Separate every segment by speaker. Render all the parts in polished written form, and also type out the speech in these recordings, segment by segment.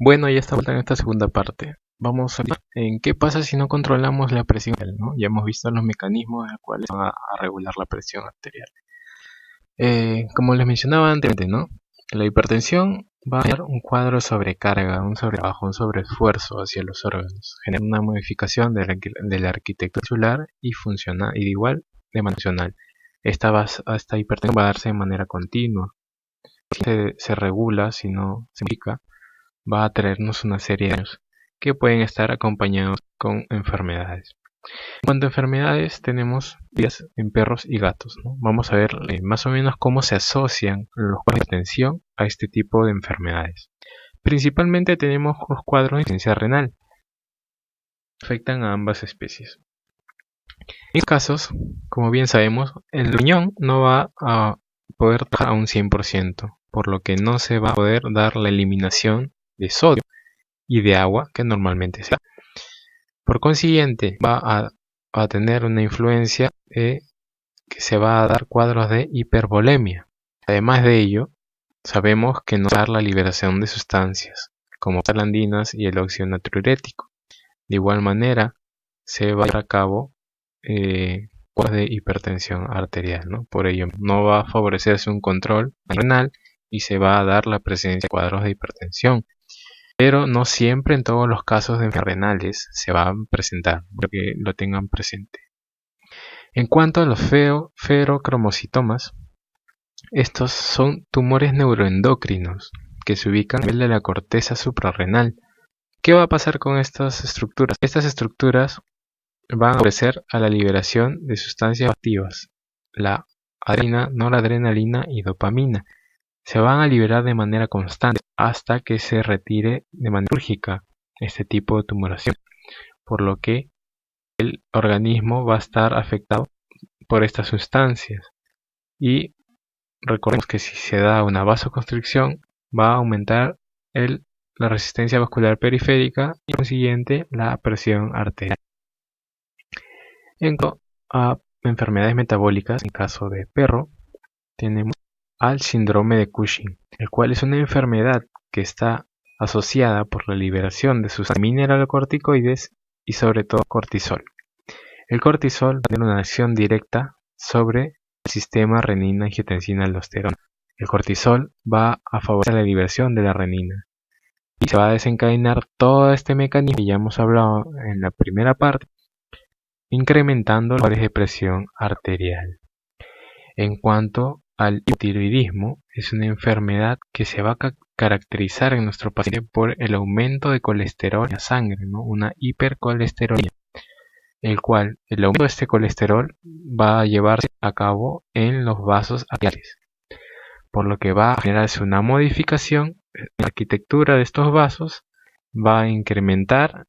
Speaker 1: Bueno, ya estamos en esta segunda parte. Vamos a ver en qué pasa si no controlamos la presión arterial, ¿no? Ya hemos visto los mecanismos en los cuales van a regular la presión arterial. Como les mencionaba anteriormente, ¿no? La hipertensión va a generar un cuadro de sobrecarga, un sobretrabajo, un sobreesfuerzo hacia los órganos. Genera una modificación de la arquitectura celular y funcional, y de igual de manera funcional. Esta hipertensión va a darse de manera continua. Se regula, si no se modifica, va a traernos una serie de daños que pueden estar acompañados con enfermedades. En cuanto a enfermedades, tenemos días en perros y gatos, ¿no? Vamos a ver más o menos cómo se asocian los cuadros de hipertensión a este tipo de enfermedades. Principalmente tenemos los cuadros de insuficiencia renal, que afectan a ambas especies. En estos casos, como bien sabemos, el riñón no va a poder trabajar a un 100%, por lo que no se va a poder dar la eliminación de sodio y de agua que normalmente se da. Por consiguiente, va a tener una influencia que se va a dar cuadros de hipervolemia. Además de ello, sabemos que no va a dar la liberación de sustancias como prostaglandinas y el óxido natriurético. De igual manera, se va a llevar a cabo cuadros de hipertensión arterial, ¿no? Por ello, no va a favorecerse un control renal y se va a dar la presencia de cuadros de hipertensión. Pero no siempre en todos los casos de enfermedades renales se van a presentar, para que lo tengan presente. En cuanto a los ferocromocitomas, estos son tumores neuroendocrinos que se ubican a nivel de la corteza suprarrenal. ¿Qué va a pasar con estas estructuras? Estas estructuras van a favorecer a la liberación de sustancias activas, la adrenalina, noradrenalina y dopamina. Se van a liberar de manera constante hasta que se retire de manera quirúrgica este tipo de tumoración, por lo que el organismo va a estar afectado por estas sustancias. Y recordemos que si se da una vasoconstricción va a aumentar la resistencia vascular periférica y por consiguiente la presión arterial. En cuanto a enfermedades metabólicas, en caso de perro, tenemos al síndrome de Cushing, el cual es una enfermedad que está asociada por la liberación de sustancias mineralocorticoides y sobre todo cortisol. El cortisol va a tener una acción directa sobre el sistema renina-angiotensina-aldosterona. El cortisol va a favorecer la liberación de la renina y se va a desencadenar todo este mecanismo que ya hemos hablado en la primera parte, incrementando los valores de presión arterial. En cuanto al hipotiroidismo, es una enfermedad que se va a caracterizar en nuestro paciente por el aumento de colesterol en la sangre, ¿no? Una hipercolesterolemia, el cual el aumento de este colesterol va a llevarse a cabo en los vasos arteriales, por lo que va a generarse una modificación en la arquitectura de estos vasos, va a incrementar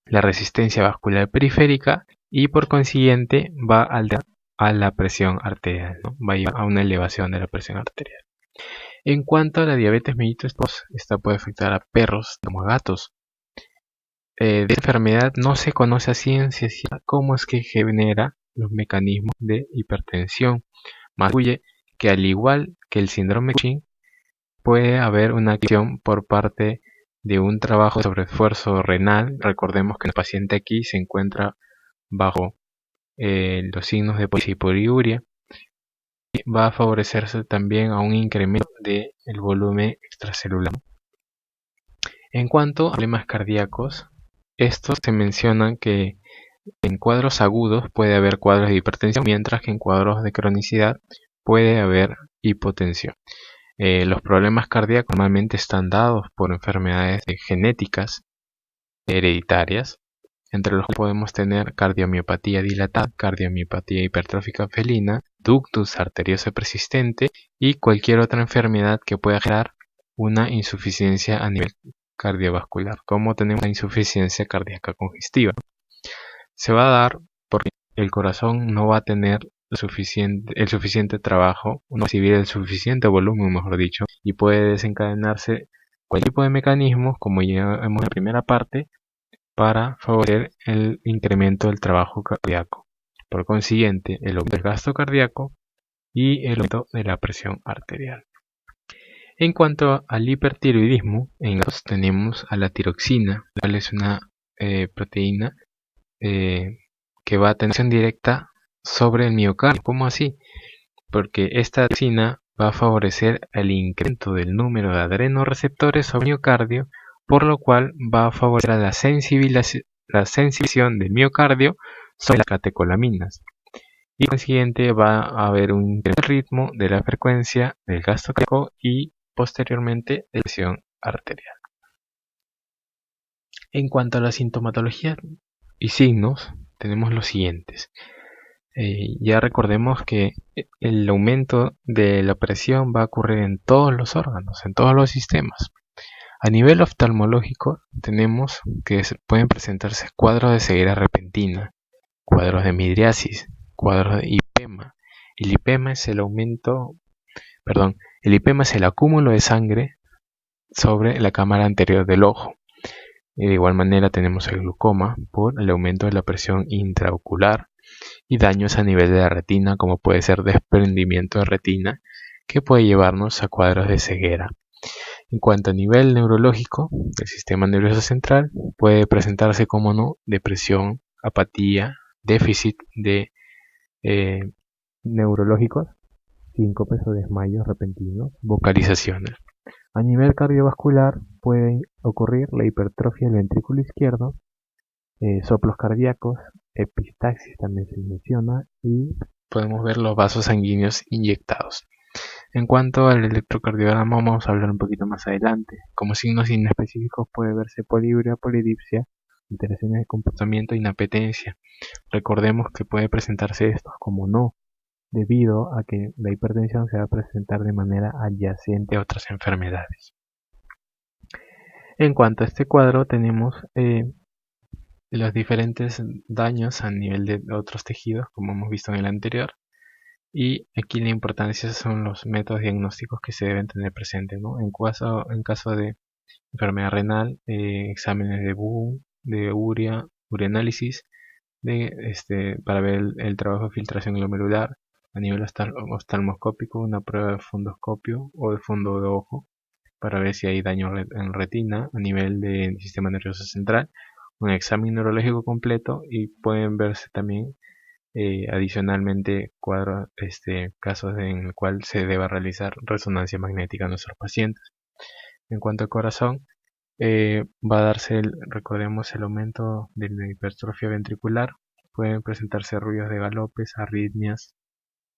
Speaker 1: la resistencia vascular periférica y por consiguiente va a alterar a la presión arterial, ¿no? Va a llevar a una elevación de la presión arterial. En cuanto a la diabetes mellitus, esta puede afectar a perros como a gatos. De esta enfermedad no se conoce a ciencia cierta cómo es que genera los mecanismos de hipertensión, más que al igual que el síndrome de Cushing puede haber una acción por parte de un trabajo de sobreesfuerzo renal. Recordemos que el paciente aquí se encuentra bajo los signos de poliuria y va a favorecerse también a un incremento del volumen extracelular. En cuanto a problemas cardíacos, estos se mencionan que en cuadros agudos puede haber cuadros de hipertensión, mientras que en cuadros de cronicidad puede haber hipotensión. Los problemas cardíacos normalmente están dados por enfermedades genéticas hereditarias, entre los que podemos tener cardiomiopatía dilatada, cardiomiopatía hipertrófica felina, ductus arterioso persistente y cualquier otra enfermedad que pueda generar una insuficiencia a nivel cardiovascular, como tenemos la insuficiencia cardíaca congestiva. Se va a dar porque el corazón no va a tener el suficiente trabajo, no va a recibir el suficiente volumen, mejor dicho, y puede desencadenarse cualquier tipo de mecanismos, como ya vemos en la primera parte, para favorecer el incremento del trabajo cardíaco. Por consiguiente, el aumento del gasto cardíaco y el aumento de la presión arterial. En cuanto al hipertiroidismo, en gatos tenemos a la tiroxina, la cual es una proteína que va a tener acción directa sobre el miocardio. ¿Cómo así? Porque esta tiroxina va a favorecer el incremento del número de adrenoreceptores sobre el miocardio, por lo cual va a favorecer a la sensibilización del miocardio sobre las catecolaminas. Y por consiguiente va a haber un incremento del ritmo, de la frecuencia, del gasto cardíaco y posteriormente de la presión arterial. En cuanto a la sintomatología y signos, tenemos los siguientes. Ya recordemos que el aumento de la presión va a ocurrir en todos los órganos, en todos los sistemas. A nivel oftalmológico tenemos que pueden presentarse cuadros de ceguera repentina, cuadros de midriasis, cuadros de hipema. El hipema es el acúmulo de sangre sobre la cámara anterior del ojo. De igual manera tenemos el glaucoma por el aumento de la presión intraocular y daños a nivel de la retina, como puede ser desprendimiento de retina, que puede llevarnos a cuadros de ceguera. En cuanto a nivel neurológico, el sistema nervioso central puede presentarse como no depresión, apatía, déficit de neurológicos, síncopes o desmayos repentinos, vocalizaciones. A nivel cardiovascular puede ocurrir la hipertrofia del ventrículo izquierdo, soplos cardíacos, epistaxis también se menciona, y podemos ver los vasos sanguíneos inyectados. En cuanto al electrocardiograma, vamos a hablar un poquito más adelante. Como signos inespecíficos puede verse polibria, polidipsia, alteraciones de comportamiento e inapetencia. Recordemos que puede presentarse estos como no, debido a que la hipertensión se va a presentar de manera adyacente a otras enfermedades. En cuanto a este cuadro tenemos los diferentes daños a nivel de otros tejidos, como hemos visto en el anterior, y aquí la importancia son los métodos diagnósticos que se deben tener presentes, ¿no? En caso de enfermedad renal, exámenes de BU, de urea, ureanálisis, para ver el trabajo de filtración glomerular. A nivel oftalmoscópico, una prueba de fundoscopio o de fondo de ojo para ver si hay daño en retina. A nivel del sistema nervioso central, un examen neurológico completo, y pueden verse también adicionalmente casos en el cual se deba realizar resonancia magnética a nuestros pacientes. En cuanto al corazón, va a darse, recordemos, el aumento de la hipertrofia ventricular. Pueden presentarse ruidos de galopes, arritmias,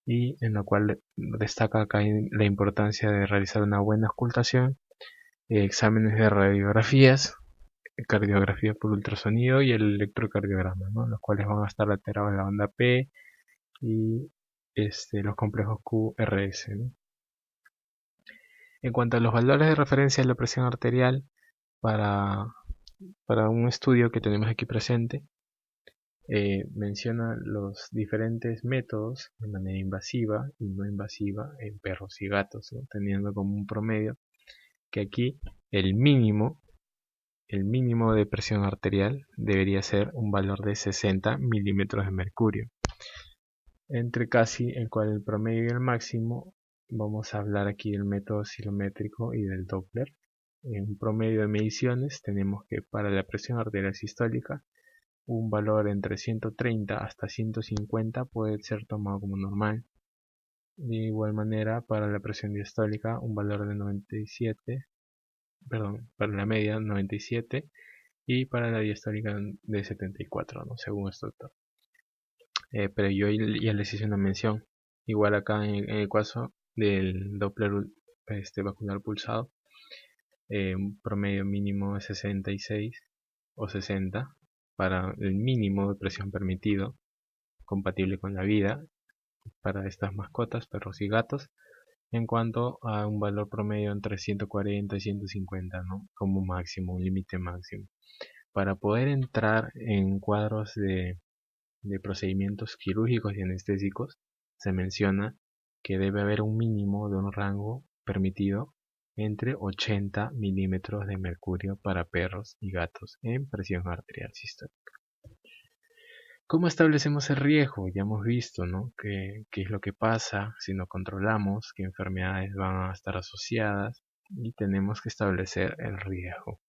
Speaker 1: y en la cual destaca acá la importancia de realizar una buena auscultación, exámenes de radiografías, cardiografía por ultrasonido y el electrocardiograma, ¿no? Los cuales van a estar alterados en la banda P y los complejos QRS, ¿no? En cuanto a los valores de referencia de la presión arterial para un estudio que tenemos aquí presente, menciona los diferentes métodos de manera invasiva y no invasiva en perros y gatos, ¿no? Teniendo como un promedio que aquí el mínimo de presión arterial debería ser un valor de 60 milímetros de mercurio. Entre casi el cual el promedio y el máximo, vamos a hablar aquí del método oscilométrico y del Doppler. En un promedio de mediciones tenemos que para la presión arterial sistólica un valor entre 130 hasta 150 puede ser tomado como normal. De igual manera, para la presión diastólica un valor de 97, para la media 97, y para la diastólica de 74, ¿no? Según este doctor. Pero yo ya les hice una mención. Igual acá en el caso del Doppler vacunar pulsado, un promedio mínimo de 66 o 60 para el mínimo de presión permitido, compatible con la vida para estas mascotas, perros y gatos, en cuanto a un valor promedio entre 140 y 150, ¿no? Como máximo, un límite máximo. Para poder entrar en cuadros de procedimientos quirúrgicos y anestésicos, se menciona que debe haber un mínimo de un rango permitido entre 80 milímetros de mercurio para perros y gatos en presión arterial sistólica. ¿Cómo establecemos el riesgo? Ya hemos visto, ¿no? ¿Qué es lo que pasa si no controlamos? ¿Qué enfermedades van a estar asociadas? y tenemos que establecer el riesgo.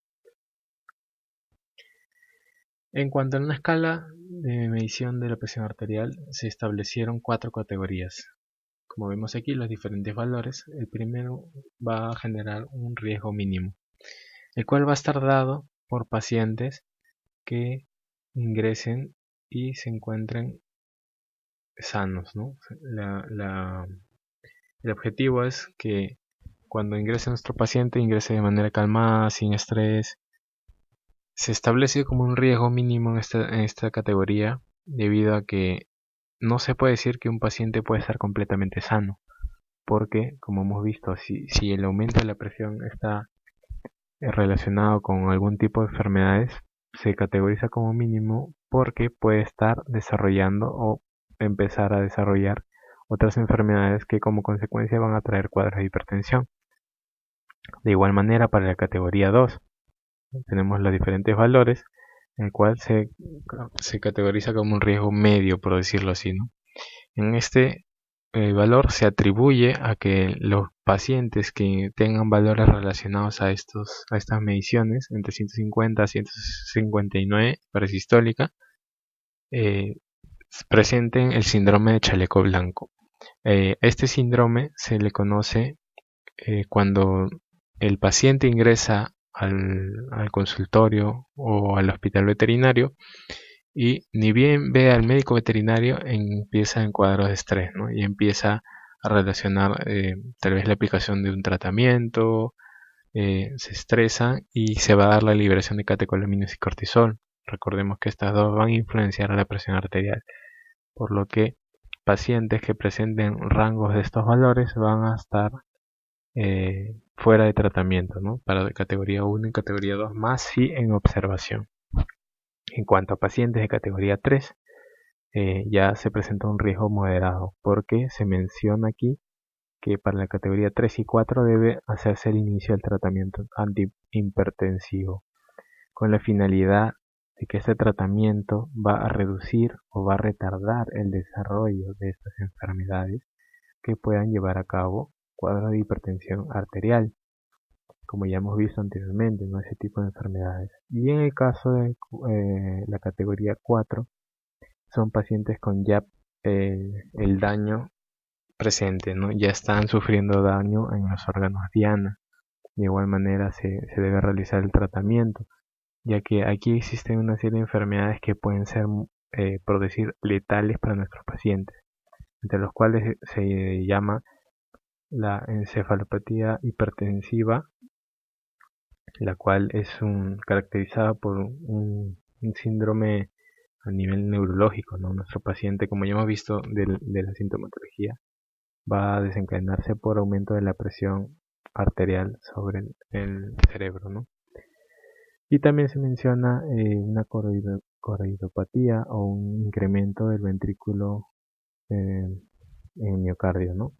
Speaker 1: En cuanto a una escala de medición de la presión arterial, se establecieron 4 categorías. Como vemos aquí, los diferentes valores. El primero va a generar un riesgo mínimo, el cual va a estar dado por pacientes que ingresen y se encuentren sanos, ¿no? El objetivo es que cuando ingrese nuestro paciente, ingrese de manera calmada, sin estrés. Se establece como un riesgo mínimo en esta categoría, debido a que no se puede decir que un paciente puede estar completamente sano, porque, como hemos visto, si el aumento de la presión está relacionado con algún tipo de enfermedades, se categoriza como mínimo porque puede estar desarrollando o empezar a desarrollar otras enfermedades que como consecuencia van a traer cuadros de hipertensión. De igual manera, para la categoría 2 tenemos los diferentes valores, el cual se categoriza como un riesgo medio, por decirlo así, ¿no? En este valor se atribuye a que los pacientes que tengan valores relacionados a estas mediciones, entre 150 a 159 para sistólica, presenten el síndrome de chaleco blanco. Este síndrome se le conoce cuando el paciente ingresa al consultorio o al hospital veterinario y ni bien ve al médico veterinario empieza en cuadros de estrés, ¿no? Y empieza a relacionar tal vez la aplicación de un tratamiento, se estresa y se va a dar la liberación de catecolaminas y cortisol. Recordemos que estas dos van a influenciar a la presión arterial, por lo que pacientes que presenten rangos de estos valores van a estar fuera de tratamiento, ¿no? Para categoría 1 y categoría 2, más si en observación. En cuanto a pacientes de categoría 3, ya se presenta un riesgo moderado, porque se menciona aquí que para la categoría 3 y 4 debe hacerse el inicio del tratamiento antihipertensivo, con la finalidad de que este tratamiento va a reducir o va a retardar el desarrollo de estas enfermedades que puedan llevar a cabo cuadros de hipertensión arterial, como ya hemos visto anteriormente, ¿no? Ese tipo de enfermedades. Y en el caso de la categoría 4, son pacientes con ya el daño presente, ¿no? Ya están sufriendo daño en los órganos diana. De igual manera se debe realizar el tratamiento, ya que aquí existen una serie de enfermedades que pueden ser, por decir, letales para nuestros pacientes, entre los cuales se llama la encefalopatía hipertensiva, la cual es caracterizada por un síndrome a nivel neurológico, ¿no? Nuestro paciente, como ya hemos visto de la sintomatología, va a desencadenarse por aumento de la presión arterial sobre el cerebro, ¿no? Y también se menciona una coroidopatía o un incremento del ventrículo en miocardio, ¿no?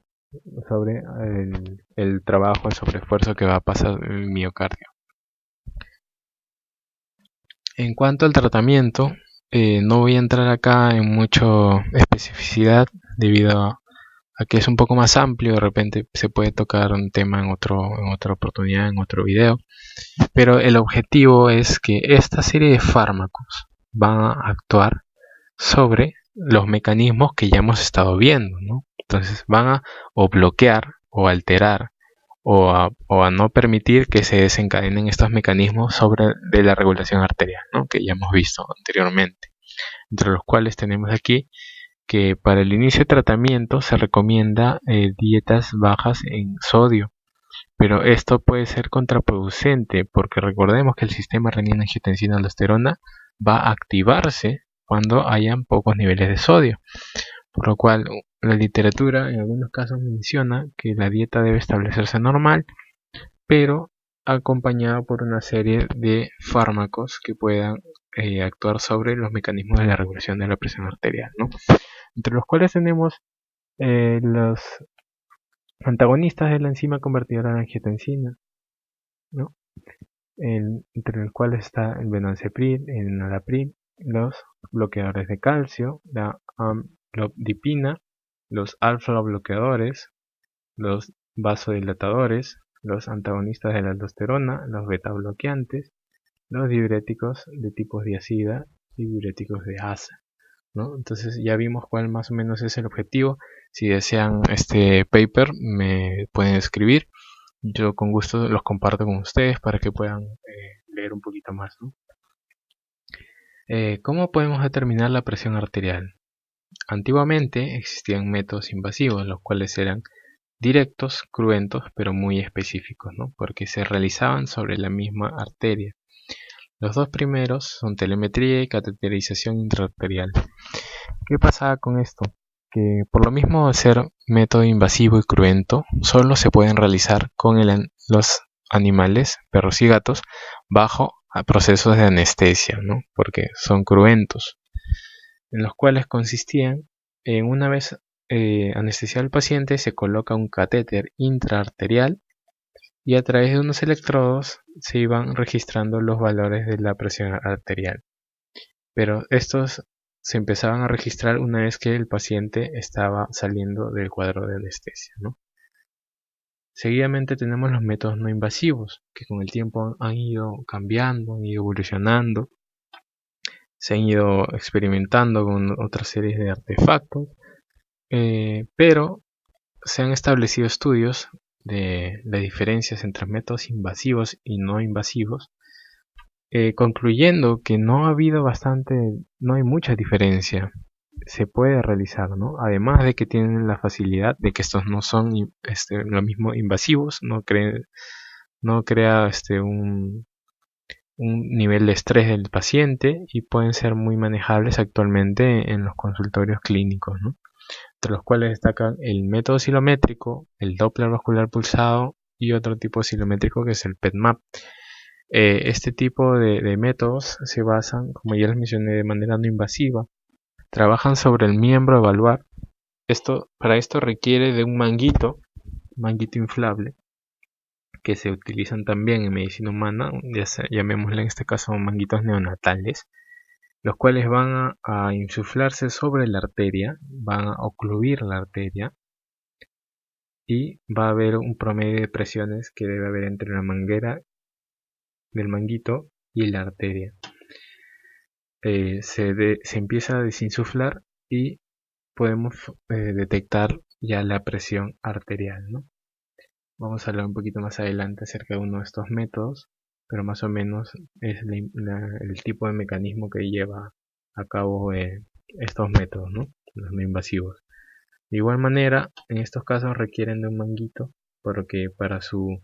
Speaker 1: Sobre el trabajo, el sobreesfuerzo que va a pasar el miocardio. En cuanto al tratamiento, no voy a entrar acá en mucha especificidad debido a que es un poco más amplio. De repente se puede tocar un tema en otra oportunidad, en otro video, pero el objetivo es que esta serie de fármacos van a actuar sobre los mecanismos que ya hemos estado viendo, ¿no? Entonces van a o bloquear o alterar o a no permitir que se desencadenen estos mecanismos de la regulación arterial, ¿no? Que ya hemos visto anteriormente, entre los cuales tenemos aquí que para el inicio de tratamiento se recomienda dietas bajas en sodio, pero esto puede ser contraproducente porque recordemos que el sistema renina-angiotensina-aldosterona va a activarse cuando hayan pocos niveles de sodio, por lo cual la literatura en algunos casos menciona que la dieta debe establecerse normal, pero acompañada por una serie de fármacos que puedan actuar sobre los mecanismos de la regulación de la presión arterial, ¿no? Entre los cuales tenemos los antagonistas de la enzima convertidora de angiotensina, ¿no? Entre los cuales está el benazepril, el enalapril, los bloqueadores de calcio, la amlodipina, los alfa bloqueadores, los vasodilatadores, los antagonistas de la aldosterona, los beta bloqueantes, los diuréticos de tipo diazida y diuréticos de asa, ¿no? Entonces ya vimos cuál más o menos es el objetivo. Si desean este paper me pueden escribir, yo con gusto los comparto con ustedes para que puedan leer un poquito más, ¿no? ¿Cómo podemos determinar la presión arterial? Antiguamente existían métodos invasivos, los cuales eran directos, cruentos, pero muy específicos, ¿no? Porque se realizaban sobre la misma arteria. Los dos primeros son telemetría y cateterización intraarterial. ¿Qué pasaba con esto? Que por lo mismo de ser método invasivo y cruento, solo se pueden realizar con los animales, perros y gatos, bajo procesos de anestesia, ¿no? Porque son cruentos, en los cuales consistían en una vez anestesiado al paciente se coloca un catéter intraarterial y a través de unos electrodos se iban registrando los valores de la presión arterial. Pero estos se empezaban a registrar una vez que el paciente estaba saliendo del cuadro de anestesia, ¿no? Seguidamente tenemos los métodos no invasivos, que con el tiempo han ido cambiando, han ido evolucionando, se han ido experimentando con otra serie de artefactos, pero se han establecido estudios de las diferencias entre métodos invasivos y no invasivos, concluyendo que no hay mucha diferencia. Se puede realizar, ¿no? Además de que tienen la facilidad de que estos no son lo mismo invasivos, no crea un nivel de estrés del paciente y pueden ser muy manejables actualmente en los consultorios clínicos, ¿no? Entre los cuales destacan el método oscilométrico, el Doppler vascular pulsado y otro tipo oscilométrico que es el PET-MAP. Este tipo de métodos se basan, como ya les mencioné, de manera no invasiva. Trabajan sobre el miembro a evaluar. Para esto requiere de un manguito inflable, que se utilizan también en medicina humana, llamémosle en este caso manguitos neonatales, los cuales van a insuflarse sobre la arteria, van a ocluir la arteria y va a haber un promedio de presiones que debe haber entre la manguera del manguito y la arteria. Se empieza a desinsuflar y podemos detectar ya la presión arterial, ¿no? Vamos a hablar un poquito más adelante acerca de uno de estos métodos, pero más o menos es el tipo de mecanismo que lleva a cabo estos métodos, ¿no? Los no invasivos. De igual manera, en estos casos requieren de un manguito porque para su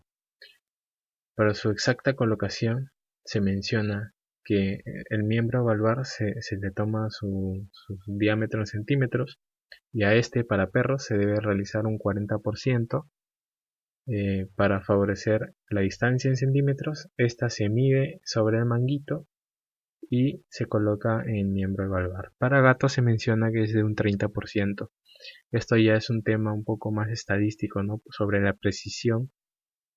Speaker 1: exacta colocación se menciona que el miembro a evaluar se le toma su diámetro en centímetros y a para perros se debe realizar un 40%. Para favorecer la distancia en centímetros, esta se mide sobre el manguito y se coloca en miembro a evaluar. Para gatos se menciona que es de un 30%. Esto ya es un tema un poco más estadístico, ¿no? Sobre la precisión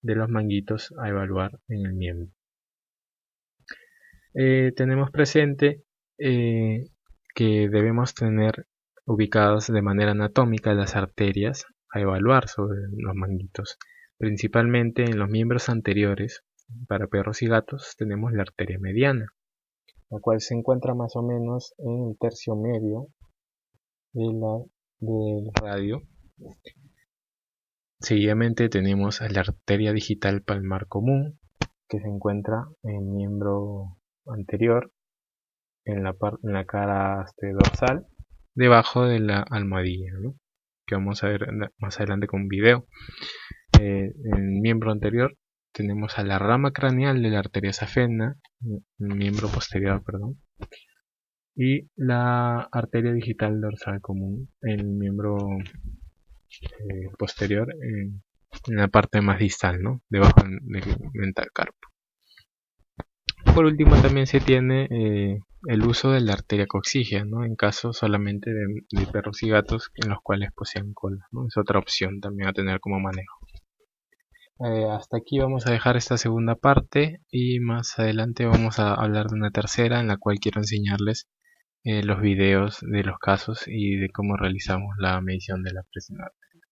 Speaker 1: de los manguitos a evaluar en el miembro. Tenemos presente que debemos tener ubicadas de manera anatómica las arterias a evaluar sobre los manguitos. Principalmente en los miembros anteriores, para perros y gatos, tenemos la arteria mediana, la cual se encuentra más o menos en el tercio medio del radio. Seguidamente tenemos a la arteria digital palmar común, que se encuentra en el miembro anterior, en la cara dorsal, debajo de la almohadilla, ¿no? Que vamos a ver más adelante con un video. En el miembro anterior tenemos a la rama craneal de la arteria safena, miembro posterior, perdón, y la arteria digital dorsal común, el miembro posterior, en la parte más distal, ¿no? Debajo del metacarpo. Por último también se tiene el uso de la arteria coxígea, ¿no? En caso solamente de perros y gatos en los cuales poseen cola, ¿no? Es otra opción también a tener como manejo. Hasta aquí vamos a dejar esta segunda parte y más adelante vamos a hablar de una tercera en la cual quiero enseñarles los videos de los casos y de cómo realizamos la medición de la presión arterial.